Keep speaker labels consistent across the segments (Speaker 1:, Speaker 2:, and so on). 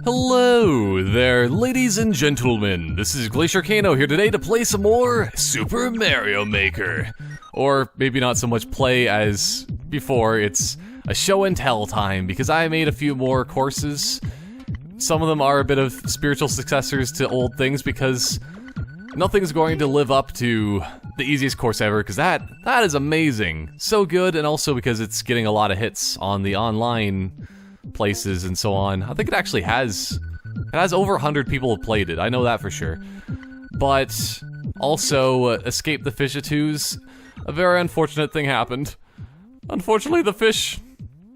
Speaker 1: Hello there, ladies and gentlemen. This is Glaciercano here today to play some more Super Mario Maker. Or maybe not so much play as before, it's a show and tell time, because I made a few more courses. Some of them are a bit of spiritual successors to old things, because nothing's going to live up to the easiest course ever, because that is amazing. So good, and also because it's getting a lot of hits on the online places and so on. I think it actually has, over 100 people have played it, I know that for sure. But also, Escape the Fish-a-Twos, a very unfortunate thing happened. Unfortunately, the fish,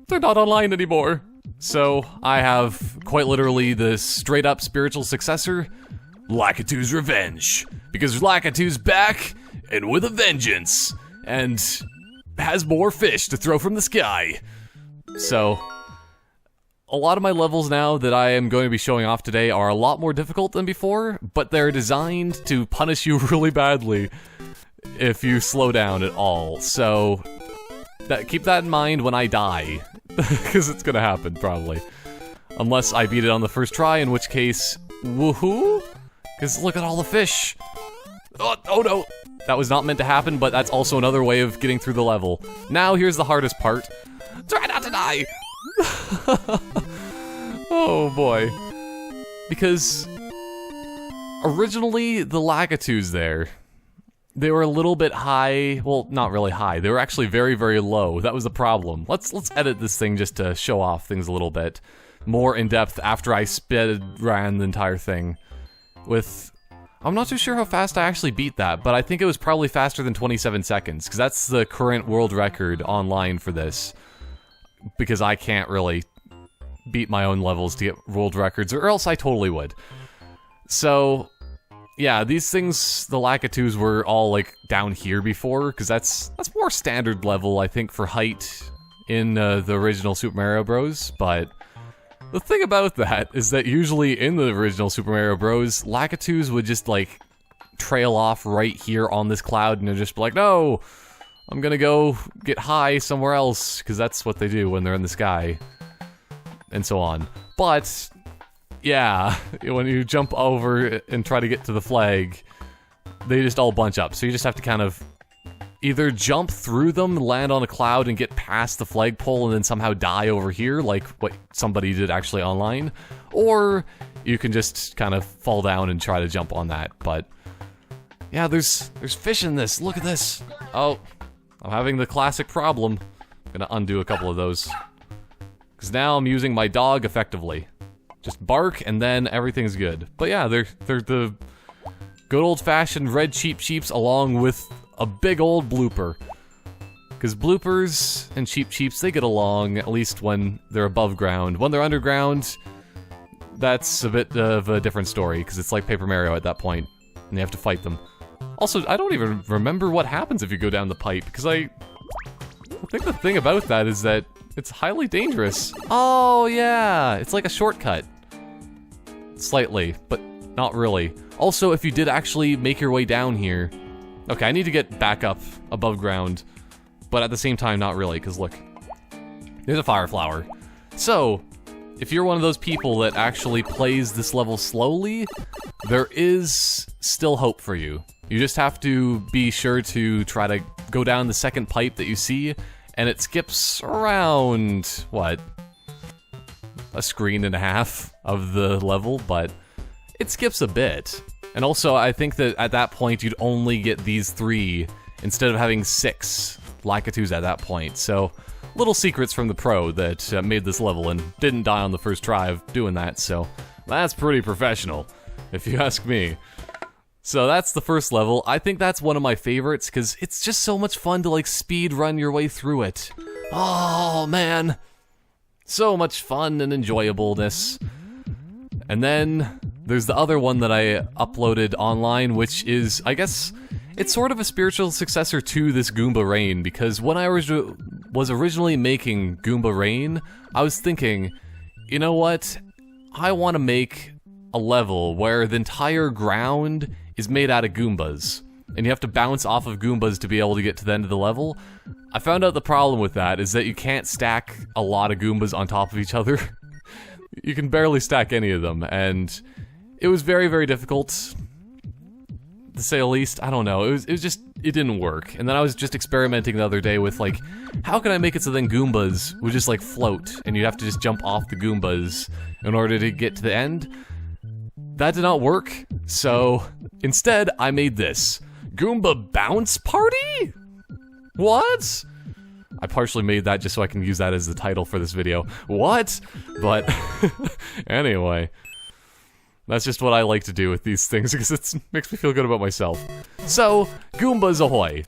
Speaker 1: they're not online anymore. So, I have, quite literally, the straight-up spiritual successor, Lakitu's Revenge. Because Lakitu's back, and with a vengeance, and has more fish to throw from the sky. So, a lot of my levels now that I am going to be showing off today are a lot more difficult than before, but they're designed to punish you really badly if you slow down at all. So, keep that in mind when I die, because it's gonna happen, probably. Unless I beat it on the first try, in which case, woohoo! Because look at all the fish! Oh no! That was not meant to happen, but that's also another way of getting through the level. Now here's the hardest part. Try not to die! Oh boy. Because originally the Lakitus there, they were a little bit high. Well, not really high. They were actually very, very low. That was the problem. Let's edit this thing just to show off things a little bit more in depth after I ran the entire thing. I'm not too sure how fast I actually beat that, but I think it was probably faster than 27 seconds, because that's the current world record online for this. Because I can't really beat my own levels to get world records, or else I totally would. So, yeah, these things, the Lakitus were all, like, down here before, because that's more standard level, I think, for height in the original Super Mario Bros., but the thing about that is that usually in the original Super Mario Bros., Lakitus would just, like, trail off right here on this cloud, and they'd just be like, no! I'm gonna go get high somewhere else, because that's what they do when they're in the sky. And so on. But, yeah, when you jump over and try to get to the flag, they just all bunch up. So you just have to kind of either jump through them, land on a cloud, and get past the flagpole and then somehow die over here, like what somebody did actually online. Or you can just kind of fall down and try to jump on that. But, yeah, there's fish in this. Look at this. Oh. I'm having the classic problem. I'm gonna undo a couple of those. Because now I'm using my dog effectively. Just bark and then everything's good. But yeah, they're the good old-fashioned red Cheep Cheeps along with a big old blooper. Because bloopers and Cheep Cheeps, they get along, at least when they're above ground. When they're underground, that's a bit of a different story, because it's like Paper Mario at that point, and you have to fight them. Also, I don't even remember what happens if you go down the pipe, because I think the thing about that is that it's highly dangerous. Oh, yeah, it's like a shortcut. Slightly, but not really. Also, if you did actually make your way down here... Okay, I need to get back up above ground, but at the same time, not really, because look. There's a fire flower. So, if you're one of those people that actually plays this level slowly, there is still hope for you. You just have to be sure to try to go down the second pipe that you see, and it skips around, what? A screen and a half of the level, but it skips a bit. And also, I think that at that point, you'd only get these 3 instead of having 6 Lakitus at that point. So, little secrets from the pro that made this level and didn't die on the first try of doing that, so that's pretty professional, if you ask me. So that's the first level. I think that's one of my favorites, because it's just so much fun to, like, speed run your way through it. Oh, man. So much fun and enjoyableness. And then there's the other one that I uploaded online, which is, I guess, it's sort of a spiritual successor to this Goomba Rain, because when I was originally making Goomba Rain, I was thinking, you know what? I want to make a level where the entire ground is made out of Goombas, and you have to bounce off of Goombas to be able to get to the end of the level. I found out the problem with that is that you can't stack a lot of Goombas on top of each other. You can barely stack any of them, and it was very, very difficult, to say the least. I don't know, it was just, it didn't work. And then I was just experimenting the other day with, like, how can I make it so then Goombas would just, like, float, and you'd have to just jump off the Goombas in order to get to the end? That did not work, so instead, I made this. Goomba Dance Party? What? I partially made that just so I can use that as the title for this video. What? But, anyway. That's just what I like to do with these things, because it makes me feel good about myself. So, Goombas ahoy!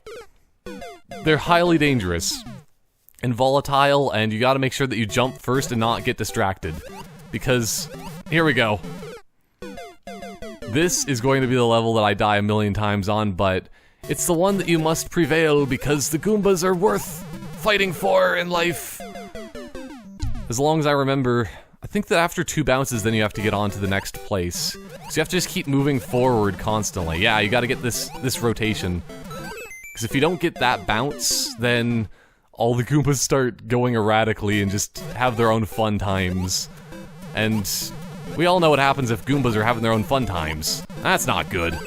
Speaker 1: They're highly dangerous and volatile, and you gotta make sure that you jump first and not get distracted. Because, here we go. This is going to be the level that I die a million times on, but it's the one that you must prevail because the Goombas are worth fighting for in life. As long as I remember, I think that after 2 bounces, then you have to get on to the next place. So you have to just keep moving forward constantly. Yeah, you gotta get this rotation. Because if you don't get that bounce, then all the Goombas start going erratically and just have their own fun times. And we all know what happens if Goombas are having their own fun times. That's not good.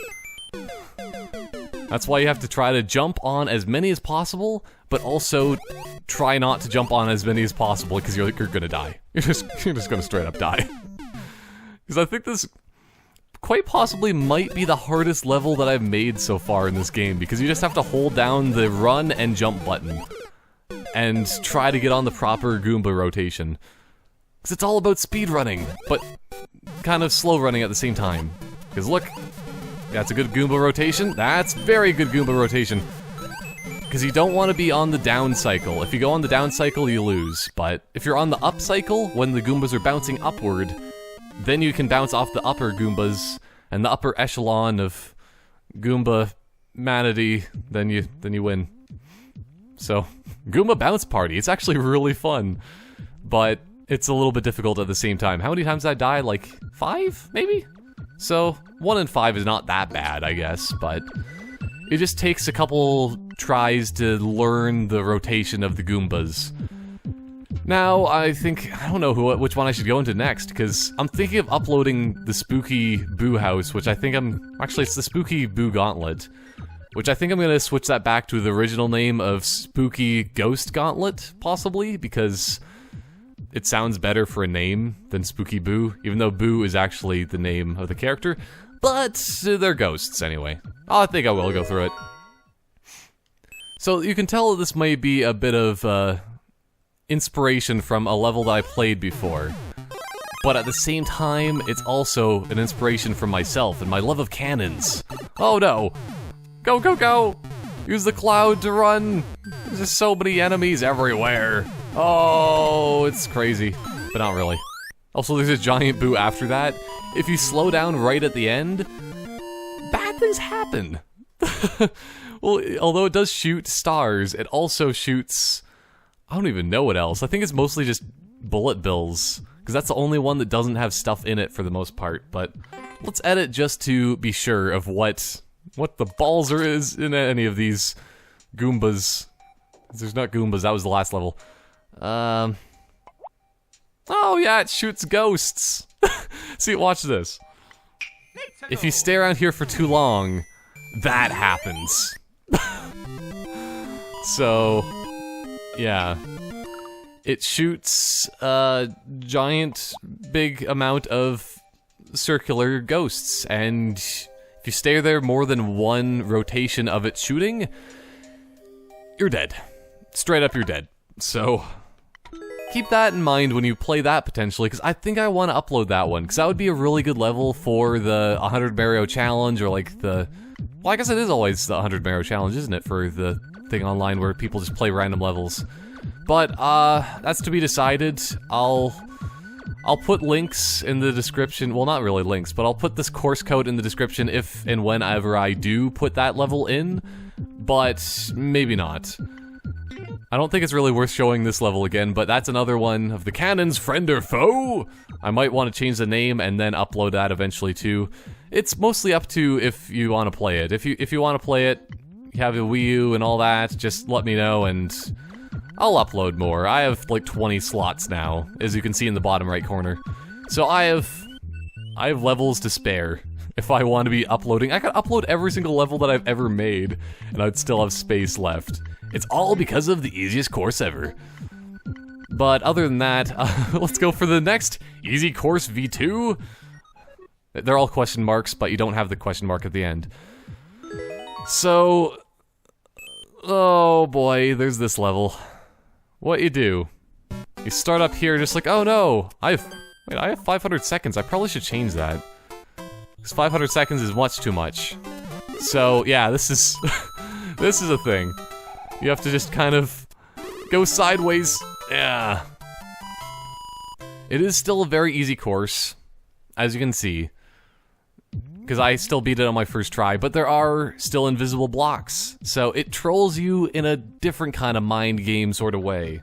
Speaker 1: That's why you have to try to jump on as many as possible, but also try not to jump on as many as possible, because you're gonna die. You're just gonna straight up die. Because I think this quite possibly might be the hardest level that I've made so far in this game, because you just have to hold down the run and jump button, and try to get on the proper Goomba rotation. Because it's all about speed running, but kind of slow running at the same time. Because look, that's a good Goomba rotation. That's very good Goomba rotation. Because you don't want to be on the down cycle. If you go on the down cycle, you lose. But if you're on the up cycle, when the Goombas are bouncing upward, then you can bounce off the upper Goombas and the upper echelon of Goomba manity, then you win. So, Goomba Bounce Party, it's actually really fun. But it's a little bit difficult at the same time. How many times did I die? Like 5, maybe? So, 1 in 5 is not that bad, I guess, but it just takes a couple tries to learn the rotation of the Goombas. Now, I don't know which one I should go into next, because I'm thinking of uploading the Spooky Boo House, which I think actually it's the Spooky Boo Gauntlet, which I think I'm gonna switch that back to the original name of Spooky Ghost Gauntlet, possibly, because it sounds better for a name than Spooky Boo, even though Boo is actually the name of the character. But they're ghosts anyway. I think I will go through it. So you can tell that this may be a bit of inspiration from a level that I played before. But at the same time, it's also an inspiration from myself and my love of cannons. Oh no! Go, go, go! Use the cloud to run! There's just so many enemies everywhere. Oh, it's crazy, but not really. Also, there's a giant Boo after that. If you slow down right at the end, bad things happen. Well, although it does shoot stars, it also shoots, I don't even know what else. I think it's mostly just bullet bills, because that's the only one that doesn't have stuff in it for the most part. But let's edit just to be sure of what the balls is in any of these Goombas. There's not Goombas, that was the last level. Oh yeah, it shoots ghosts. See, watch this. If you stay around here for too long, that happens. So, yeah. It shoots a giant, big amount of circular ghosts, and if you stay there more than one rotation of it shooting, you're dead. Straight up, you're dead. So, keep that in mind when you play that potentially, because I think I want to upload that one, because that would be a really good level for the 100 Mario challenge, or like the... Well, I guess it is always the 100 Mario challenge, isn't it, for the thing online where people just play random levels. But, that's to be decided. I'll put links in the description, well, not really links, but I'll put this course code in the description if and whenever I do put that level in, but maybe not. I don't think it's really worth showing this level again, but that's another one of the cannons, friend or foe! I might want to change the name and then upload that eventually too. It's mostly up to if you want to play it. If you want to play it, you have a Wii U and all that, just let me know and I'll upload more. I have like 20 slots now, as you can see in the bottom right corner. So I have levels to spare. If I want to be uploading, I could upload every single level that I've ever made, and I'd still have space left. It's all because of the easiest course ever. But other than that, let's go for the next easy course V2. They're all question marks, but you don't have the question mark at the end. So, oh boy, there's this level. What you do? You start up here just like, oh no, I have 500 seconds. I probably should change that. Because 500 seconds is much too much. So, yeah, this is this is a thing. You have to just kind of go sideways. Yeah. It is still a very easy course, as you can see. Because I still beat it on my first try, but there are still invisible blocks. So it trolls you in a different kind of mind game sort of way.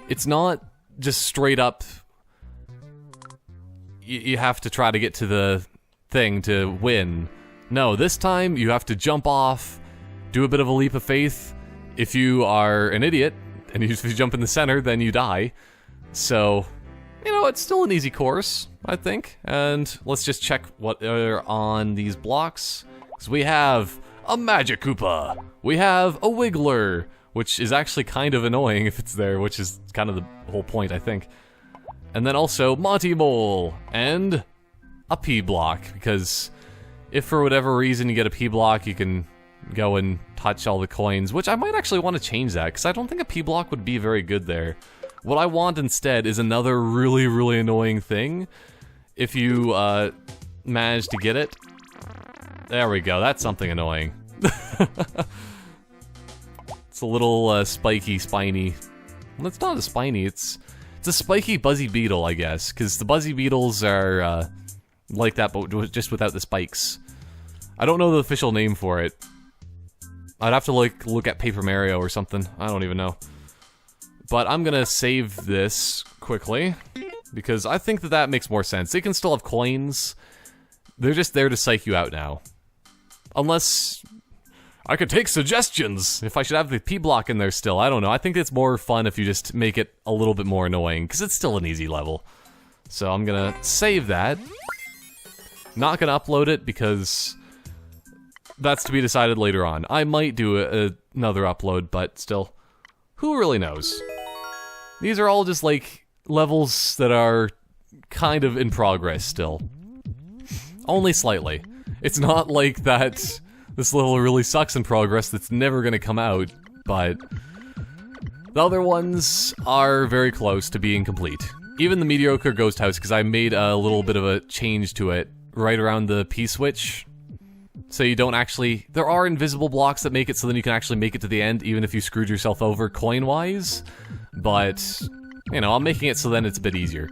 Speaker 1: It's not just straight up, you have to try to get to the thing to win. No, this time you have to jump off, do a bit of a leap of faith. If you are an idiot, and if you jump in the center, then you die. So, you know, it's still an easy course, I think. And let's just check what are on these blocks. So we have a Magic Koopa. We have a Wiggler, which is actually kind of annoying if it's there, which is kind of the whole point, I think. And then also Monty Mole, and a P block, because if for whatever reason you get a P block, you can go and touch all the coins, which I might actually want to change that, because I don't think a P block would be very good there. What I want instead is another really, really annoying thing. If you manage to get it. There we go, that's something annoying. It's a little spiky, spiny. Well, it's not a spiny, it's a spiky buzzy beetle, I guess, because the buzzy beetles are like that, but just without the spikes. I don't know the official name for it. I'd have to like look at Paper Mario or something. I don't even know. But I'm gonna save this quickly, because I think that makes more sense. They can still have coins. They're just there to psych you out now. Unless I could take suggestions if I should have the P block in there still. I don't know. I think it's more fun if you just make it a little bit more annoying, because it's still an easy level. So I'm gonna save that. Not gonna upload it because that's to be decided later on. I might do another upload, but still, who really knows? These are all just like levels that are kind of in progress still. Only slightly. It's not like that this level really sucks in progress that's never gonna come out, but the other ones are very close to being complete. Even the mediocre ghost house, because I made a little bit of a change to it right around the P-switch. So you don't actually... There are invisible blocks that make it so then you can actually make it to the end, even if you screwed yourself over coin-wise. But, you know, I'm making it so then it's a bit easier.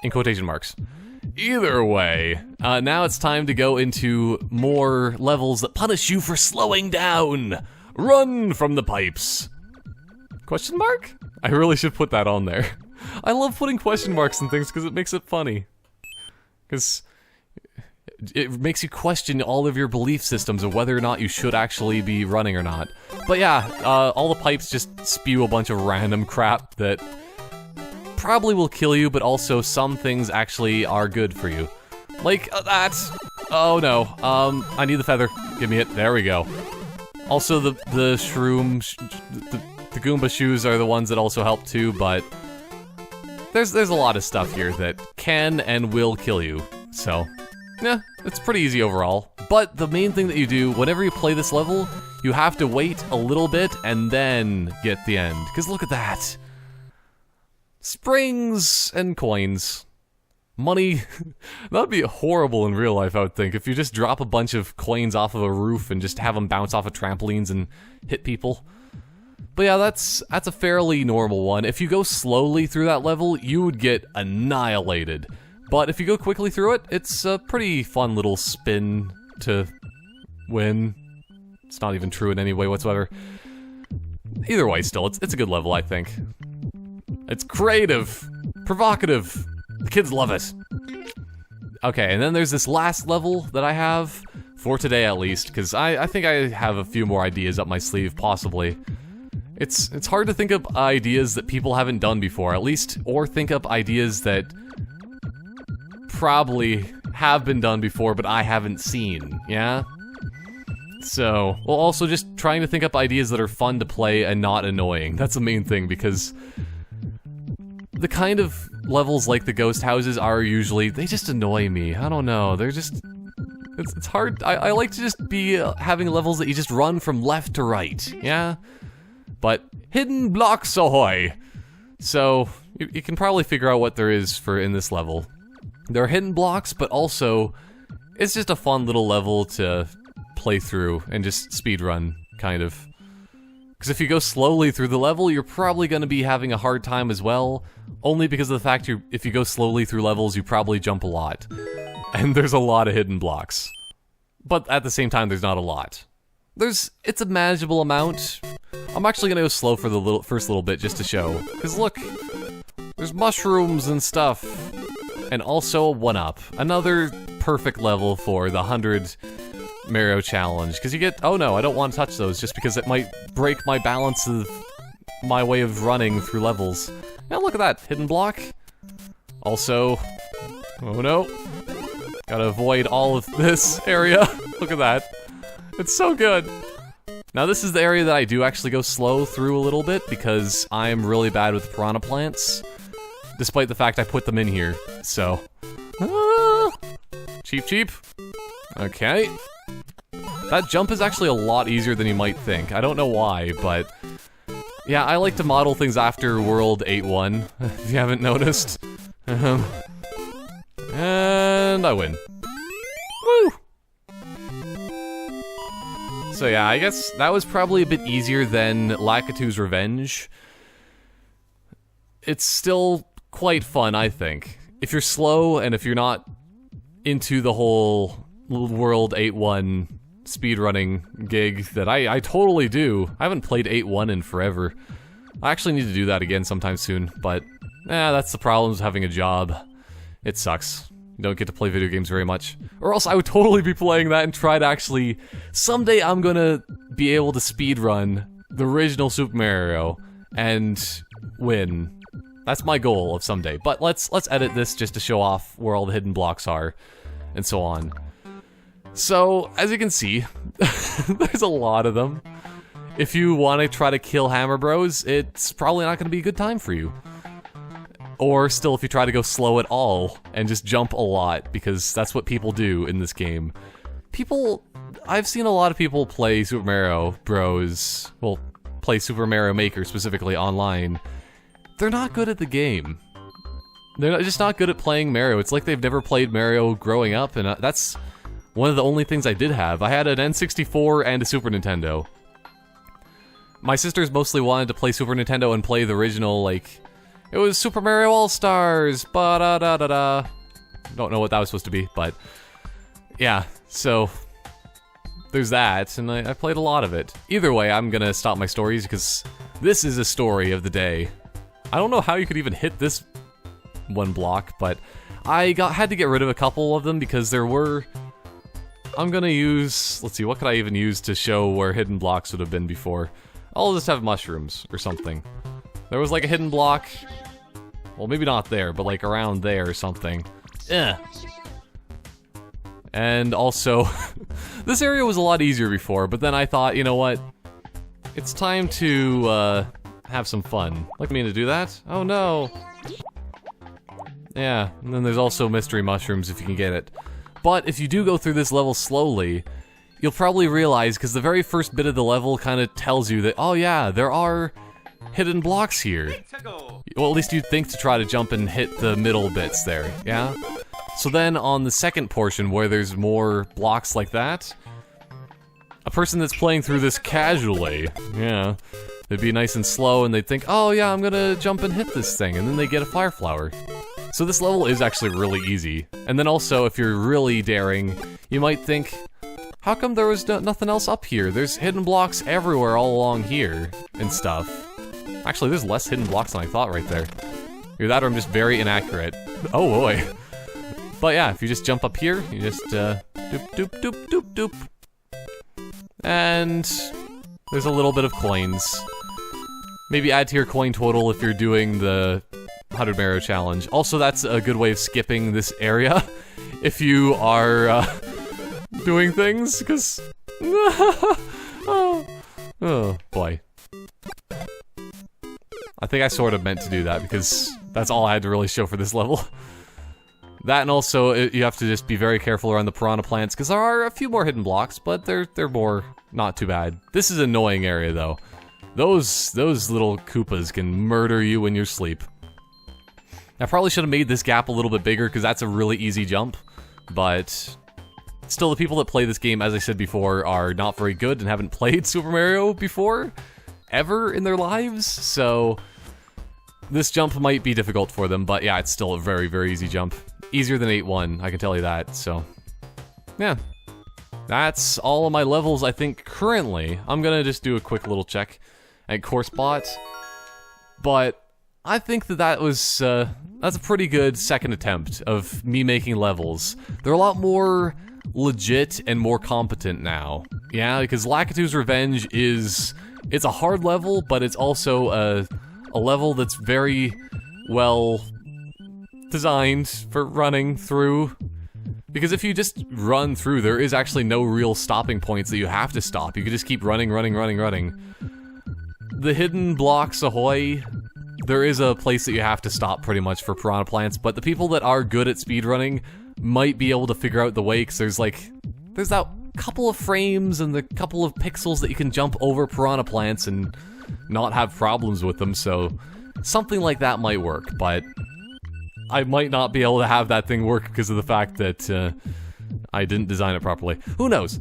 Speaker 1: In quotation marks. Either way, now it's time to go into more levels that punish you for slowing down. Run from the pipes. Question mark? I really should put that on there. I love putting question marks and things because it makes it funny. Because it makes you question all of your belief systems of whether or not you should actually be running or not. But yeah, all the pipes just spew a bunch of random crap that probably will kill you, but also some things actually are good for you. Like that. Oh no. I need the feather. Give me it. There we go. Also the shroom, the Goomba shoes are the ones that also help too, but there's a lot of stuff here that can and will kill you. So, yeah, it's pretty easy overall. But the main thing that you do, whenever you play this level, you have to wait a little bit and then get the end. Because look at that. Springs and coins. Money. That'd be horrible in real life, I would think. If you just drop a bunch of coins off of a roof and just have them bounce off of trampolines and hit people. But yeah, that's a fairly normal one. If you go slowly through that level, you would get annihilated. But if you go quickly through it, it's a pretty fun little spin to win. It's not even true in any way whatsoever. Either way, still, it's a good level, I think. It's creative, provocative. The kids love it. Okay, and then there's this last level that I have, for today at least, because I think I have a few more ideas up my sleeve, possibly. It's hard to think up ideas that people haven't done before, at least, or think up ideas that probably have been done before, but I haven't seen, yeah? So, well, also just trying to think up ideas that are fun to play and not annoying. That's the main thing, because the kind of levels like the ghost houses are usually, they just annoy me. I don't know, they're just, it's hard. I like to just be having levels that you just run from left to right, yeah? But hidden blocks ahoy! So, you can probably figure out what there is for in this level. There are hidden blocks, but also, it's just a fun little level to play through and just speedrun, kind of. Because if you go slowly through the level, you're probably going to be having a hard time as well, only because of the fact if you go slowly through levels, you probably jump a lot. And there's a lot of hidden blocks. But at the same time, there's not a lot. It's a manageable amount. I'm actually going to go slow for the first little bit just to show. Because look, there's mushrooms and stuff. And also a 1-up. Another perfect level for the 100 Mario challenge. Because you get, oh no, I don't want to touch those just because it might break my balance of my way of running through levels. Now look at that, hidden block. Also, oh no. Gotta avoid all of this area. Look at that. It's so good. Now this is the area that I do actually go slow through a little bit because I'm really bad with piranha plants. Despite the fact I put them in here, so. Cheap, cheap. Okay. That jump is actually a lot easier than you might think. I don't know why, but yeah, I like to model things after World 8-1, if you haven't noticed. And I win. Woo! So yeah, I guess that was probably a bit easier than Lakitu's Revenge. It's still quite fun, I think. If you're slow and if you're not into the whole World 8-1 speedrunning gig that I totally do. I haven't played 8-1 in forever. I actually need to do that again sometime soon, but that's the problems of having a job. It sucks. You don't get to play video games very much. Or else I would totally be playing that and try to actually... Someday I'm gonna be able to speedrun the original Super Mario and win. That's my goal of someday. But let's edit this just to show off where all the hidden blocks are, and so on. So, as you can see, there's a lot of them. If you want to try to kill Hammer Bros, it's probably not going to be a good time for you. Or still, if you try to go slow at all, and just jump a lot, because that's what people do in this game. I've seen a lot of people play Super Mario Bros, well, play Super Mario Maker specifically online. They're not good at the game. They're just not good at playing Mario. It's like they've never played Mario growing up, and that's one of the only things I did have. I had an N64 and a Super Nintendo. My sisters mostly wanted to play Super Nintendo and play the original, like, it was Super Mario All-Stars, ba-da-da-da-da. Don't know what that was supposed to be, but yeah, so there's that, and I played a lot of it. Either way, I'm gonna stop my stories because this is a story of the day. I don't know how you could even hit this one block, but I had to get rid of a couple of them because there were... I'm gonna use... Let's see, what could I even use to show where hidden blocks would have been before? I'll just have mushrooms or something. There was like a hidden block... Well, maybe not there, but like around there or something. And also... this area was a lot easier before, but then I thought, you know what? It's time to, have some fun. Like me to do that? Oh no! Yeah, and then there's also mystery mushrooms if you can get it. But if you do go through this level slowly, you'll probably realize, because the very first bit of the level kind of tells you that, oh yeah, there are hidden blocks here. Well, at least you'd think to try to jump and hit the middle bits there, yeah? So then on the second portion where there's more blocks like that, a person that's playing through this casually, yeah, they'd be nice and slow and they'd think, oh yeah, I'm gonna jump and hit this thing, and then they get a fire flower. So this level is actually really easy. And then also, if you're really daring, you might think, how come there was nothing else up here? There's hidden blocks everywhere all along here, and stuff. Actually, there's less hidden blocks than I thought right there. Either that or I'm just very inaccurate. Oh boy. But yeah, if you just jump up here, you just, doop, doop, doop, doop, doop. And there's a little bit of coins. Maybe add to your coin total if you're doing the 100 Mario challenge. Also, that's a good way of skipping this area if you are doing things, because... oh, boy. I think I sort of meant to do that, because that's all I had to really show for this level. That, and also, you have to just be very careful around the piranha plants, because there are a few more hidden blocks, but they're more not too bad. This is an annoying area, though. Those little Koopas can murder you in your sleep. I probably should have made this gap a little bit bigger, because that's a really easy jump, but... Still, the people that play this game, as I said before, are not very good and haven't played Super Mario before, ever in their lives, so... This jump might be difficult for them, but yeah, it's still a very, very easy jump. Easier than 8-1, I can tell you that, so... Yeah. That's all of my levels, I think, currently. I'm gonna just do a quick little check at Course Bot. But I think that was, that's a pretty good second attempt of me making levels. They're a lot more legit and more competent now. Yeah, because Lakitu's Revenge is... It's a hard level, but it's also a level that's very well designed for running through. Because if you just run through, there is actually no real stopping points that you have to stop. You can just keep running. The hidden blocks ahoy, there is a place that you have to stop pretty much for piranha plants, but the people that are good at speedrunning might be able to figure out the way, because there's that couple of frames and the couple of pixels that you can jump over piranha plants and not have problems with them, so something like that might work, but I might not be able to have that thing work because of the fact that I didn't design it properly. Who knows?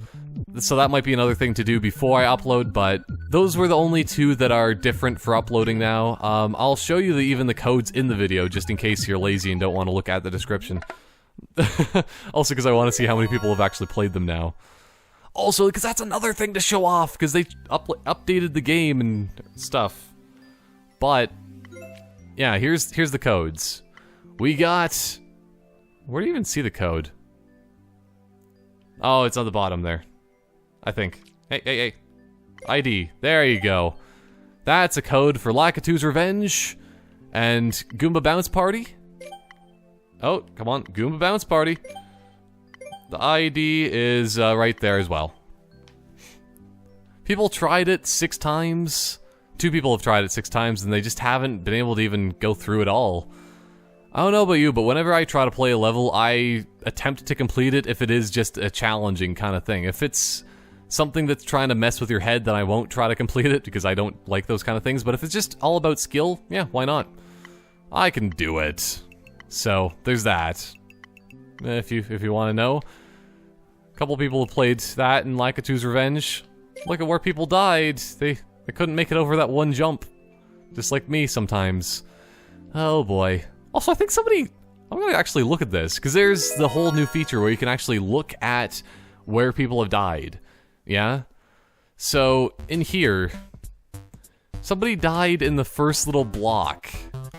Speaker 1: So that might be another thing to do before I upload, but those were the only two that are different for uploading now. I'll show you even the codes in the video, just in case you're lazy and don't want to look at the description. Also because I want to see how many people have actually played them now. Also, because that's another thing to show off, because they updated the game and stuff. But, yeah, here's the codes. We got... Where do you even see the code? Oh, it's on the bottom there. I think. Hey. ID. There you go. That's a code for Lakitu's Revenge and Goomba Bounce Party. Oh, come on. Goomba Bounce Party. The ID is right there as well. People tried it 6 times. 2 people have tried it 6 times and they just haven't been able to even go through it all. I don't know about you, but whenever I try to play a level, I attempt to complete it if it is just a challenging kind of thing. If it's something that's trying to mess with your head, then I won't try to complete it because I don't like those kind of things. But if it's just all about skill, yeah, why not? I can do it. So, there's that. If you want to know. A couple people have played that in Lakitu's Revenge. Look at where people died. They couldn't make it over that one jump. Just like me sometimes. Oh boy. Also, I think I'm gonna actually look at this, because there's the whole new feature where you can actually look at where people have died. Yeah? So, in here, somebody died in the first little block.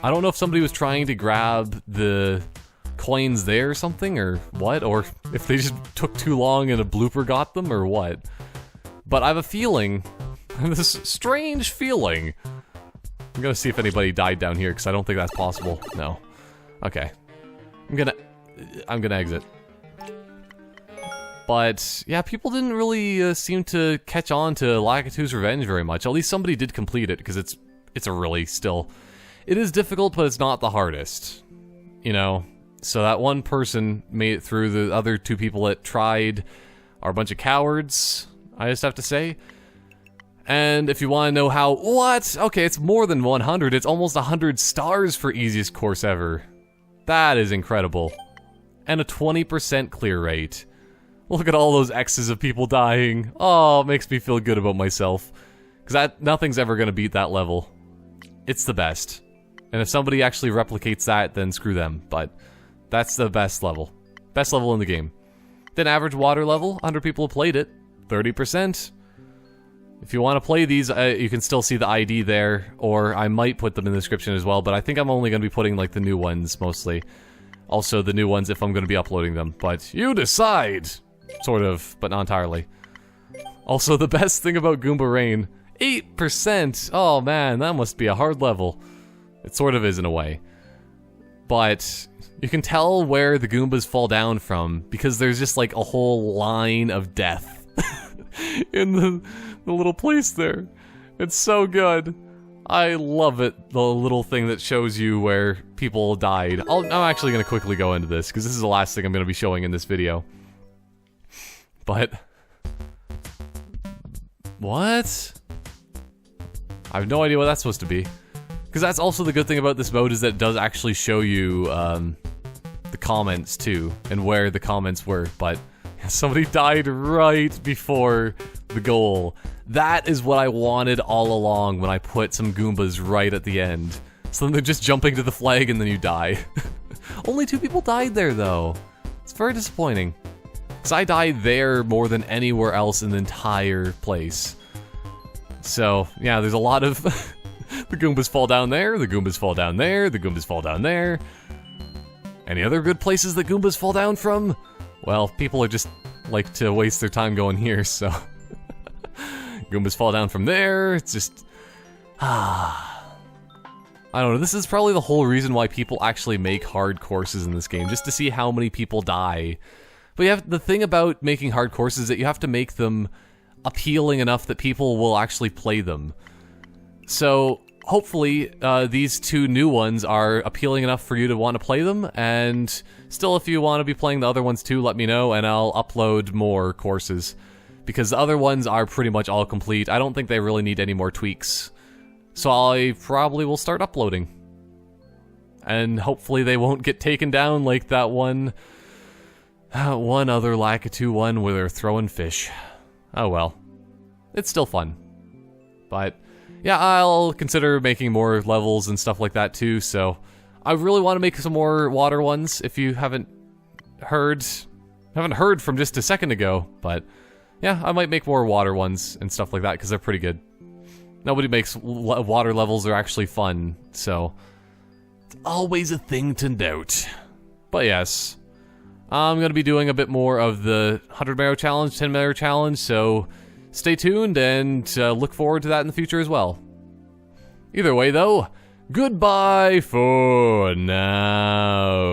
Speaker 1: I don't know if somebody was trying to grab the coins there or something, or what, or if they just took too long and a blooper got them, or what. But I have a feeling, this strange feeling. I'm gonna see if anybody died down here, because I don't think that's possible. No. Okay. I'm gonna exit. But, yeah, people didn't really seem to catch on to Lakitu's Revenge very much. At least somebody did complete it, because it's a really still... It is difficult, but it's not the hardest. You know? So that one person made it through. The other 2 people that tried are a bunch of cowards, I just have to say. And if you want to know how... What? Okay, it's more than 100. It's almost 100 stars for easiest course ever. That is incredible. And a 20% clear rate. Look at all those X's of people dying. Oh, it makes me feel good about myself. Because nothing's ever going to beat that level. It's the best. And if somebody actually replicates that, then screw them. But that's the best level. Best level in the game. Then average water level, 100 people have played it. 30%. If you want to play these, you can still see the ID there, or I might put them in the description as well, but I think I'm only going to be putting, like, the new ones, mostly. Also, the new ones if I'm going to be uploading them, but you decide! Sort of, but not entirely. Also, the best thing about Goomba Rain, 8%! Oh man, that must be a hard level. It sort of is in a way. but you can tell where the Goombas fall down from because there's just like a whole line of death in the little place there. It's so good. I love it, the little thing that shows you where people died. I'm actually going to quickly go into this because this is the last thing I'm going to be showing in this video. But... what? I have no idea what that's supposed to be. Because that's also the good thing about this mode is that it does actually show you the comments too, and where the comments were, but somebody died right before the goal. That is what I wanted all along when I put some Goombas right at the end. So then they're just jumping to the flag and then you die. Only 2 people died there though. It's very disappointing. Because I died there more than anywhere else in the entire place. So, yeah, there's a lot of... the Goombas fall down there, the Goombas fall down there, the Goombas fall down there. Any other good places that Goombas fall down from? Well, people are just like to waste their time going here, so... Goombas fall down from there, it's just... I don't know, this is probably the whole reason why people actually make hard courses in this game, just to see how many people die. But the thing about making hard courses is that you have to make them appealing enough that people will actually play them. So, hopefully, these 2 new ones are appealing enough for you to want to play them, and still if you want to be playing the other ones too, let me know, and I'll upload more courses. Because the other ones are pretty much all complete. I don't think they really need any more tweaks. So I probably will start uploading. And hopefully they won't get taken down like that one other Lakitu one where they're throwing fish. Oh well. It's still fun. But yeah, I'll consider making more levels and stuff like that too, so I really want to make some more water ones if you haven't heard from just a second ago, but yeah, I might make more water ones and stuff like that because they're pretty good. Nobody makes water levels, they're actually fun, so it's always a thing to note. But yes, I'm going to be doing a bit more of the 100 Marrow Challenge, 10 Marrow Challenge, so stay tuned and look forward to that in the future as well. Either way though, goodbye for now.